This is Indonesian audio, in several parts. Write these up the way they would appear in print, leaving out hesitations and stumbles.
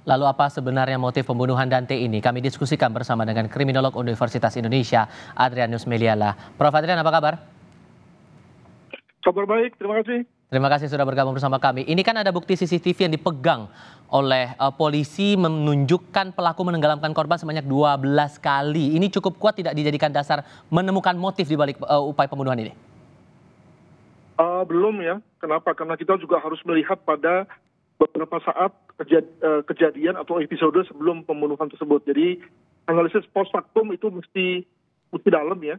Lalu apa sebenarnya motif pembunuhan Dante ini? Kami diskusikan bersama dengan kriminolog Universitas Indonesia, Adrianus Meliala. Prof. Adrian, apa kabar? Kabar baik, terima kasih. Terima kasih sudah bergabung bersama kami. Ini kan ada bukti CCTV yang dipegang oleh polisi menunjukkan pelaku menenggelamkan korban sebanyak 12 kali. Ini cukup kuat tidak dijadikan dasar menemukan motif di balik upaya pembunuhan ini? Belum ya. Kenapa? Karena kita juga harus melihat pada beberapa saat kejadian atau episode sebelum pembunuhan tersebut. Jadi analisis post factum itu mesti dalam ya.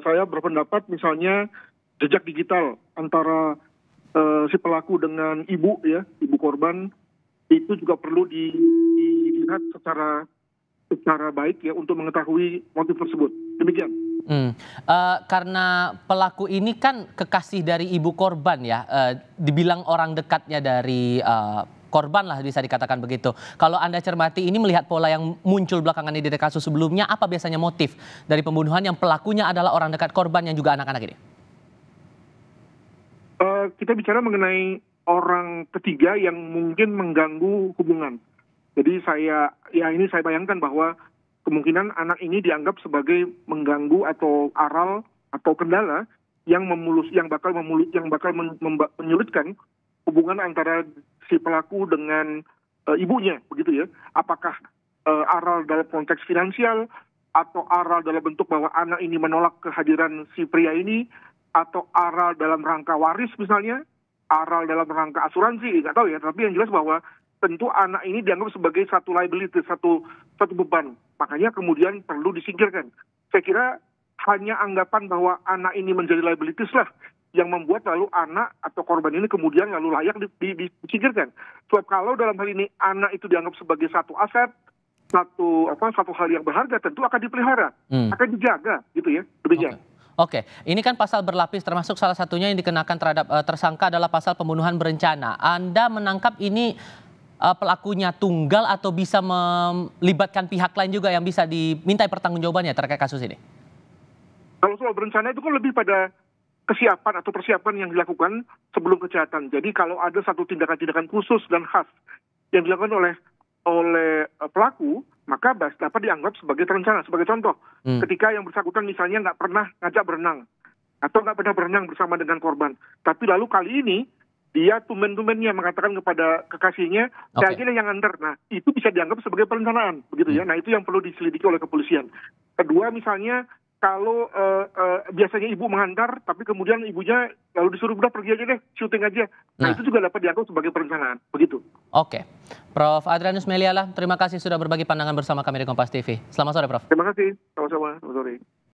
Saya berpendapat misalnya jejak digital antara si pelaku dengan ibu korban itu juga perlu dilihat secara baik ya untuk mengetahui motif tersebut. Demikian. Karena pelaku ini kan kekasih dari ibu korban ya, dibilang orang dekatnya dari korban lah bisa dikatakan begitu. Kalau Anda cermati ini melihat pola yang muncul belakangan ini dari kasus sebelumnya, apa biasanya motif dari pembunuhan yang pelakunya adalah orang dekat korban yang juga anak-anak ini? Kita bicara mengenai orang ketiga yang mungkin mengganggu hubungan. Jadi saya bayangkan bahwa kemungkinan anak ini dianggap sebagai mengganggu atau aral atau kendala yang bakal menyulitkan hubungan antara si pelaku dengan ibunya, begitu ya. Apakah aral dalam konteks finansial atau aral dalam bentuk bahwa anak ini menolak kehadiran si pria ini, atau aral dalam rangka waris misalnya, aral dalam rangka asuransi, nggak tahu ya. Tapi yang jelas bahwa tentu anak ini dianggap sebagai satu liability, satu beban. Makanya kemudian perlu disingkirkan. Saya kira hanya anggapan bahwa anak ini menjadi liabilities lah yang membuat lalu anak atau korban ini kemudian lalu layak disingkirkan. Sebab kalau dalam hal ini anak itu dianggap sebagai satu aset, satu hal yang berharga, tentu akan dipelihara, akan dijaga, gitu ya. Demikian. Oke, ini kan pasal berlapis termasuk salah satunya yang dikenakan terhadap tersangka adalah pasal pembunuhan berencana. Anda menangkap ini pelakunya tunggal atau bisa melibatkan pihak lain juga yang bisa dimintai pertanggungjawabannya terkait kasus ini? Kalau soal berencana itu kan lebih pada kesiapan atau persiapan yang dilakukan sebelum kejahatan. Jadi kalau ada satu tindakan-tindakan khusus dan khas yang dilakukan oleh pelaku, maka dapat dianggap sebagai terencana. Sebagai contoh, ketika yang bersangkutan misalnya nggak pernah ngajak berenang atau nggak pernah berenang bersama dengan korban, tapi lalu kali ini dia tumen-tumennya mengatakan kepada kekasihnya, saya aja yang nganter. Nah, itu bisa dianggap sebagai perencanaan, begitu ya. Nah, itu yang perlu diselidiki oleh kepolisian. Kedua, misalnya kalau biasanya ibu mengantar, tapi kemudian ibunya lalu disuruh udah pergi aja deh, syuting aja. Nah, itu juga dapat dianggap sebagai perencanaan, begitu. Oke, Prof. Adrianus Meliala, terima kasih sudah berbagi pandangan bersama kami di Kompas TV. Selamat sore, Prof. Terima kasih, sama-sama. Selamat sore.